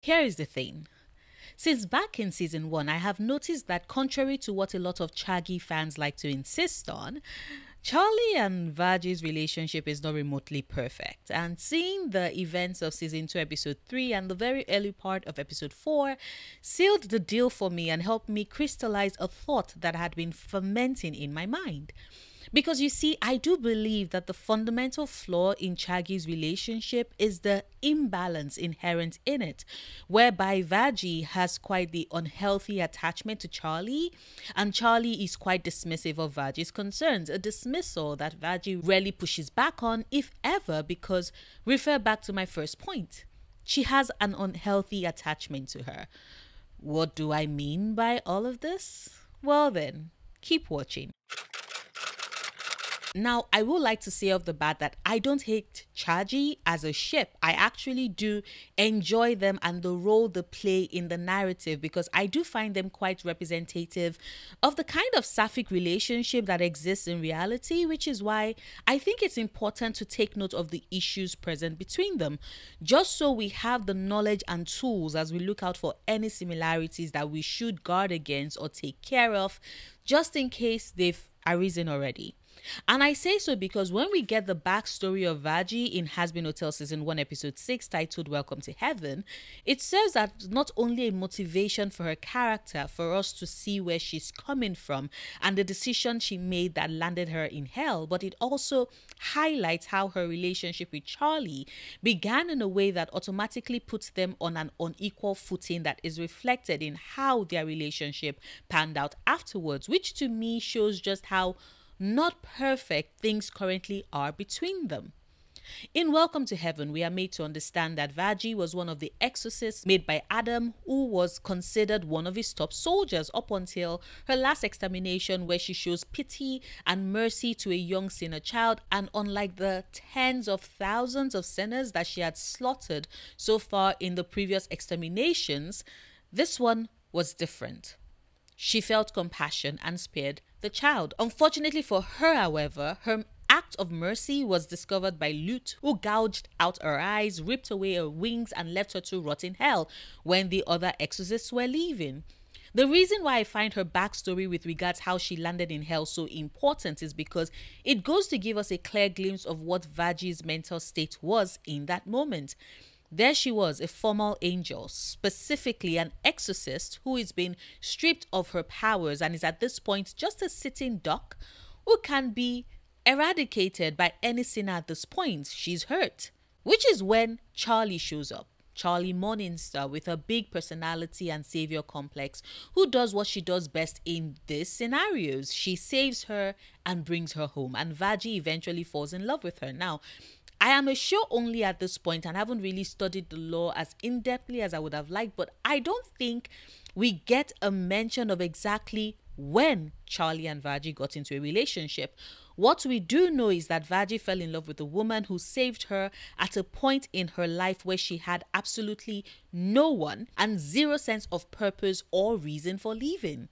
Here is the thing. Since back in season 1, I have noticed that contrary to what a lot of Chaggy fans like to insist on, Charlie and Vaggie's relationship is not remotely perfect. And seeing the events of season 2, episode 3, and the very early part of episode 4 sealed the deal for me and helped me crystallize a thought that had been fermenting in my mind. Because you see, I do believe that the fundamental flaw in Chaggy's relationship is the imbalance inherent in it, whereby Vaggie has quite the unhealthy attachment to Charlie, and Charlie is quite dismissive of Vaggie's concerns, a dismissal that Vaggie rarely pushes back on, if ever, because refer back to my first point. She has an unhealthy attachment to her. What do I mean by all of this? Well then, keep watching. Now, I would like to say off the bat that I don't hate Chaggy as a ship. I actually do enjoy them and the role they play in the narrative, because I do find them quite representative of the kind of sapphic relationship that exists in reality, which is why I think it's important to take note of the issues present between them, just so we have the knowledge and tools as we look out for any similarities that we should guard against or take care of, just in case they've arisen already. And I say so because when we get the backstory of Vaggie in Has Been Hotel season 1 episode 6 titled Welcome to Heaven, it serves as not only a motivation for her character for us to see where she's coming from and the decision she made that landed her in hell, but it also highlights how her relationship with Charlie began in a way that automatically puts them on an unequal footing that is reflected in how their relationship panned out afterwards, which to me shows just how not perfect things currently are between them. In Welcome to Heaven, we are made to understand that Vaggie was one of the exorcists made by Adam, who was considered one of his top soldiers up until her last extermination, where she shows pity and mercy to a young sinner child. And unlike the tens of thousands of sinners that she had slaughtered so far in the previous exterminations, this one was different. She felt compassion and spared the child. Unfortunately for her, however, her act of mercy was discovered by Lut, who gouged out her eyes, ripped away her wings, and left her to rot in hell when the other exorcists were leaving. The reason why I find her backstory with regards how she landed in hell so important is because it goes to give us a clear glimpse of what Vaggie's mental state was in that moment. There she was, a formal angel, specifically an exorcist who is being stripped of her powers and is at this point just a sitting duck who can be eradicated by any sinner at this point. She's hurt. Which is when Charlie shows up. Charlie Morningstar, with a big personality and savior complex, who does what she does best in these scenarios. She saves her and brings her home, and Vaggie eventually falls in love with her. Now, I am a show only at this point and haven't really studied the lore as in-depthly as I would have liked, but I don't think we get a mention of exactly when Charlie and Vaggie got into a relationship. What we do know is that Vaggie fell in love with a woman who saved her at a point in her life where she had absolutely no one and zero sense of purpose or reason for leaving.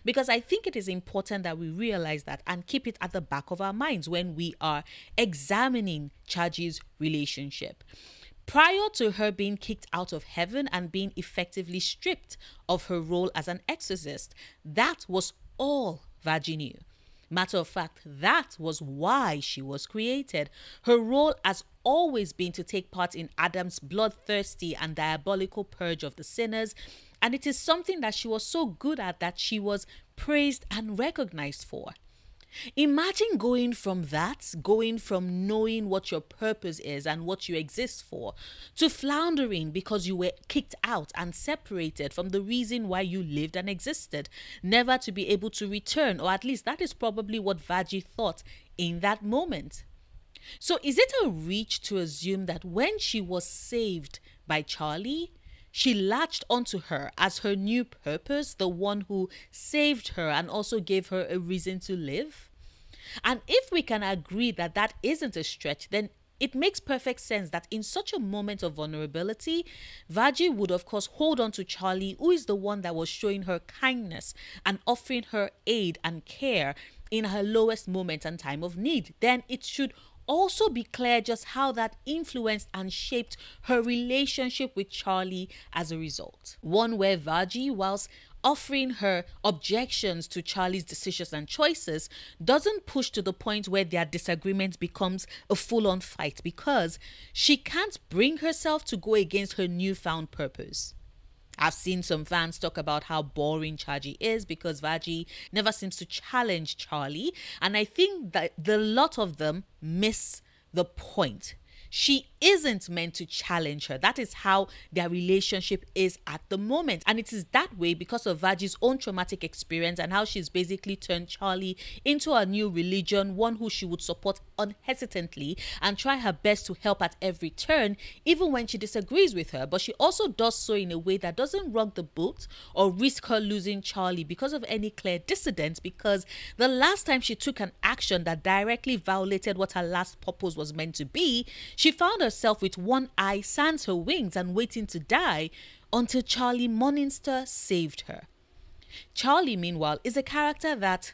Because I think it is important that we realize that and keep it at the back of our minds when we are examining Chaggie's relationship. Prior to her being kicked out of heaven and being effectively stripped of her role as an exorcist, that was all Vaggie knew. Matter of fact, that was why she was created. Her role has always been to take part in Adam's bloodthirsty and diabolical purge of the sinners, and it is something that she was so good at that she was praised and recognized for. Imagine going from knowing what your purpose is and what you exist for, to floundering because you were kicked out and separated from the reason why you lived and existed, never to be able to return, or at least that is probably what Vaggie thought in that moment. So is it a reach to assume that when she was saved by Charlie, she latched onto her as her new purpose, the one who saved her and also gave her a reason to live? And if we can agree that that isn't a stretch, then it makes perfect sense that in such a moment of vulnerability, Vaggie would of course hold on to Charlie, who is the one that was showing her kindness and offering her aid and care in her lowest moment and time of need. Then it should also be clear just how that influenced and shaped her relationship with Charlie as a result. One where Vaggie, whilst offering her objections to Charlie's decisions and choices, doesn't push to the point where their disagreement becomes a full-on fight because she can't bring herself to go against her newfound purpose. I've seen some fans talk about how boring Charlie is because Vaggie never seems to challenge Charlie, and I think that the lot of them miss the point. She isn't meant to challenge her. That is how their relationship is at the moment. And it is that way because of Vaggie's own traumatic experience and how she's basically turned Charlie into a new religion, one who she would support unhesitantly and try her best to help at every turn, even when she disagrees with her. But she also does so in a way that doesn't rock the boat or risk her losing Charlie because of any clear dissidence, because the last time she took an action that directly violated what her last purpose was meant to be, she found herself with one eye sans her wings and waiting to die until Charlie Morningstar saved her. Charlie, meanwhile, is a character that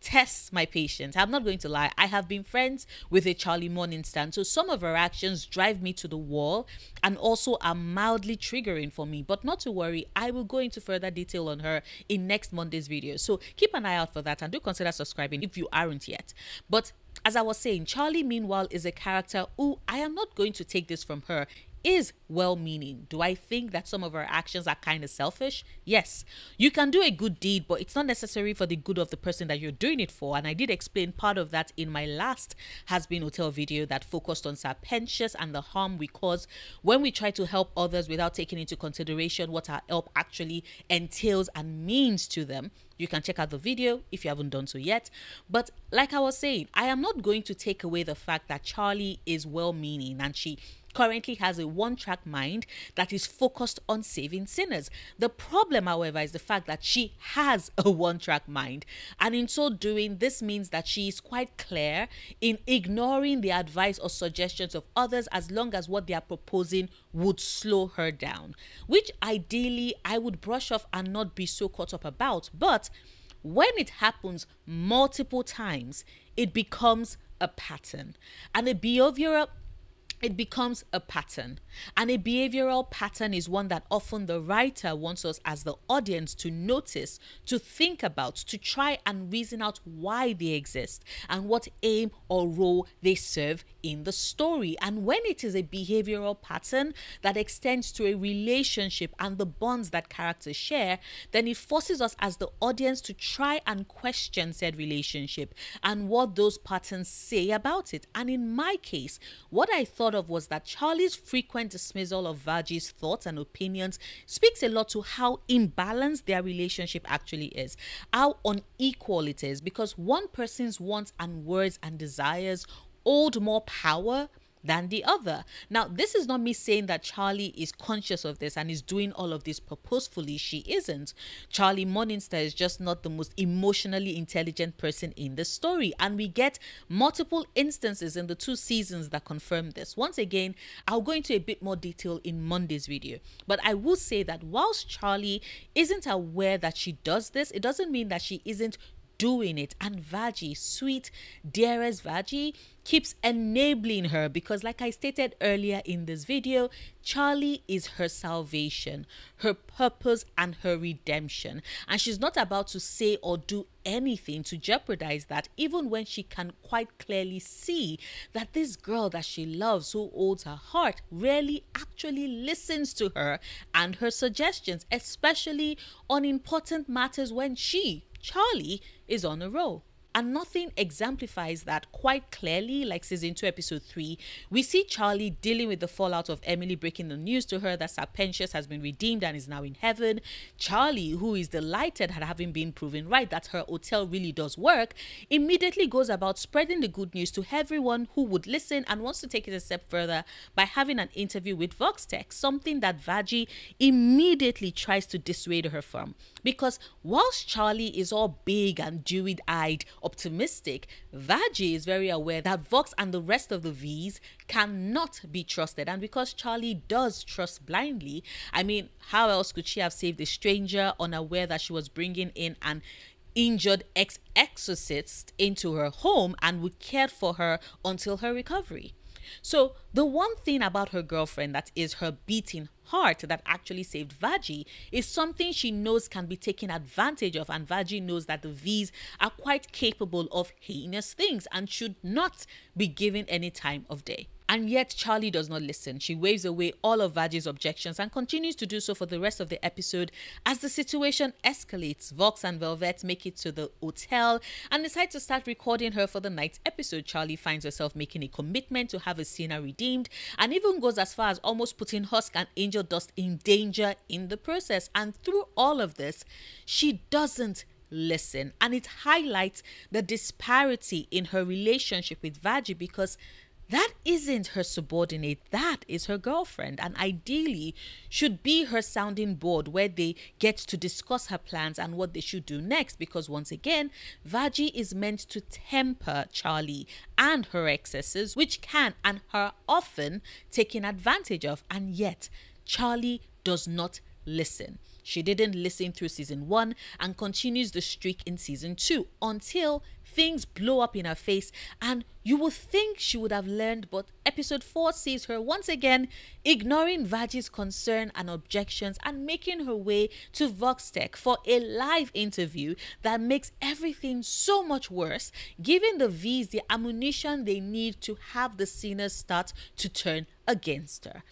tests my patience. I'm not going to lie. I have been friends with a Charlie Morningstar, so some of her actions drive me to the wall and also are mildly triggering for me. But not to worry, I will go into further detail on her in next Monday's video. So keep an eye out for that and do consider subscribing if you aren't yet. But as I was saying, Charlie, meanwhile, is a character who, I am not going to take this from her, is well-meaning. Do I think that some of her actions are kind of selfish? Yes. You can do a good deed, but it's not necessary for the good of the person that you're doing it for. And I did explain part of that in my last Has Been Hotel video that focused on serpentious and the harm we cause when we try to help others without taking into consideration what our help actually entails and means to them. You can check out the video if you haven't done so yet. But like I was saying, I am not going to take away the fact that Charlie is well-meaning and she currently has a one-track mind that is focused on saving sinners. The problem, however, is the fact that she has a one-track mind, and in so doing, this means that she is quite clear in ignoring the advice or suggestions of others as long as what they are proposing would slow her down, which ideally I would brush off and not be so caught up about. But when it happens multiple times, it becomes a pattern, and a behavioral pattern is one that often the writer wants us as the audience to notice, to think about, to try and reason out why they exist and what aim or role they serve in the story. And when it is a behavioral pattern that extends to a relationship and the bonds that characters share, then it forces us as the audience to try and question said relationship and what those patterns say about it. And in my case, what I thought of was that Charlie's frequent dismissal of Vaggie's thoughts and opinions speaks a lot to how imbalanced their relationship actually is, how unequal it is, because one person's wants and words and desires hold more power than the other. Now, this is not me saying that Charlie is conscious of this and is doing all of this purposefully. She isn't. Charlie Morningstar is just not the most emotionally intelligent person in the story, and we get multiple instances in the 2 seasons that confirm this. Once again, I'll go into a bit more detail in Monday's video, but I will say that whilst Charlie isn't aware that she does this, it doesn't mean that she isn't doing it. And Vaggie, sweet dearest Vaggie, keeps enabling her because, like I stated earlier in this video, Charlie is her salvation, her purpose, and her redemption. And she's not about to say or do anything to jeopardize that, even when she can quite clearly see that this girl that she loves, who holds her heart, rarely actually listens to her and her suggestions, especially on important matters when she, Charlie, is on a roll. And nothing exemplifies that quite clearly like season 2 episode 3. We see Charlie dealing with the fallout of Emily breaking the news to her that Serpentius has been redeemed and is now in heaven. Charlie, who is delighted at having been proven right that her hotel really does work, immediately goes about spreading the good news to everyone who would listen and wants to take it a step further by having an interview with Vox Tech, something that Vaggie immediately tries to dissuade her from. Because whilst Charlie is all big and dewy-eyed optimistic, Vaggie is very aware that Vox and the rest of the V's cannot be trusted. And because Charlie does trust blindly, I mean, how else could she have saved a stranger unaware that she was bringing in an injured ex-exorcist into her home and would care for her until her recovery. So the one thing about her girlfriend that is her beating heart that actually saved Vaggie is something she knows can be taken advantage of, and Vaggie knows that the V's are quite capable of heinous things and should not be given any time of day. And yet Charlie does not listen. She waves away all of Vaggie's objections and continues to do so for the rest of the episode as the situation escalates. Vox and Velvet make it to the hotel and decide to start recording her for the night's episode. Charlie finds herself making a commitment to have Athena redeemed and even goes as far as almost putting Husk and Angel Dust in danger in the process. And through all of this, she doesn't listen. And it highlights the disparity in her relationship with Vaggie, because that isn't her subordinate, that is her girlfriend, and ideally should be her sounding board where they get to discuss her plans and what they should do next, because once again, Vaggie is meant to temper Charlie and her excesses, which can and are often taken advantage of, and yet Charlie does not listen. She didn't listen through season 1 and continues the streak in season 2 until things blow up in her face, and you would think she would have learned, but episode 4 sees her once again ignoring Vaggie's concern and objections and making her way to Vox Tech for a live interview that makes everything so much worse, giving the V's the ammunition they need to have the sinners start to turn against her.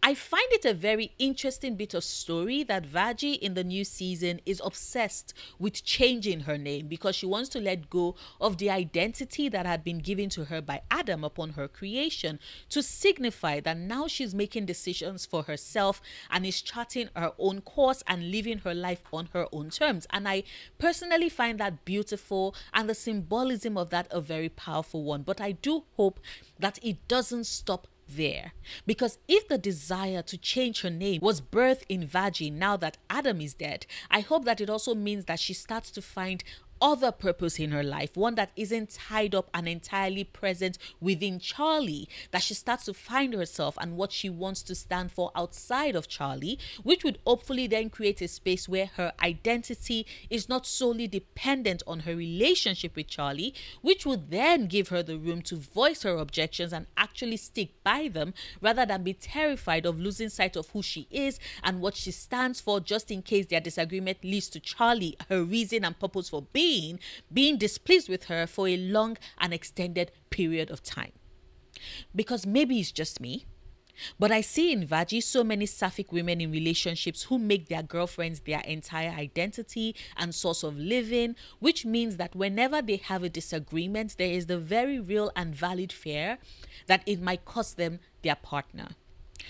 I find it a very interesting bit of story that Vaggie in the new season is obsessed with changing her name because she wants to let go of the identity that had been given to her by Adam upon her creation, to signify that now she's making decisions for herself and is charting her own course and living her life on her own terms. And I personally find that beautiful, and the symbolism of that a very powerful one. But I do hope that it doesn't stop there, because if the desire to change her name was birthed in Vaggie now that Adam is dead, I hope that it also means that she starts to find other purpose in her life, one that isn't tied up and entirely present within Charlie, that she starts to find herself and what she wants to stand for outside of Charlie, which would hopefully then create a space where her identity is not solely dependent on her relationship with Charlie, which would then give her the room to voice her objections and actually stick by them, rather than be terrified of losing sight of who she is and what she stands for, just in case their disagreement leads to Charlie, her reason and purpose for being displeased with her for a long and extended period of time. Because maybe it's just me, but I see in Vaggie so many sapphic women in relationships who make their girlfriends their entire identity and source of living, which means that whenever they have a disagreement, there is the very real and valid fear that it might cost them their partner.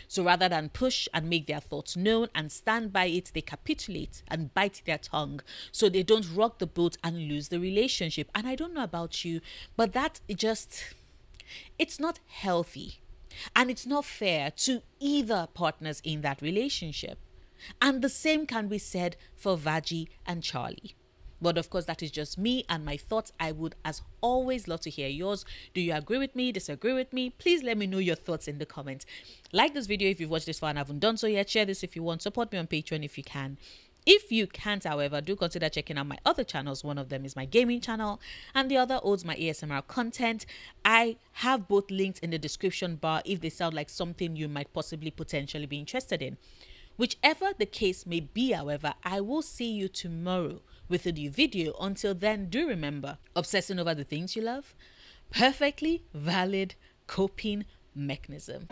So rather than push and make their thoughts known and stand by it, they capitulate and bite their tongue so they don't rock the boat and lose the relationship. And I don't know about you, but it's not healthy. And it's not fair to either partners in that relationship. And the same can be said for Vaggie and Charlie. But of course, that is just me and my thoughts. I would, as always, love to hear yours. Do you agree with me? Disagree with me? Please let me know your thoughts in the comments. Like this video if you've watched this far and haven't done so yet. Share this if you want. Support me on Patreon if you can. If you can't, however, do consider checking out my other channels. One of them is my gaming channel and the other holds my ASMR content. I have both linked in the description bar if they sound like something you might possibly potentially be interested in. Whichever the case may be, however, I will see you tomorrow with a new video. Until then, do remember, obsessing over the things you love, perfectly valid coping mechanism.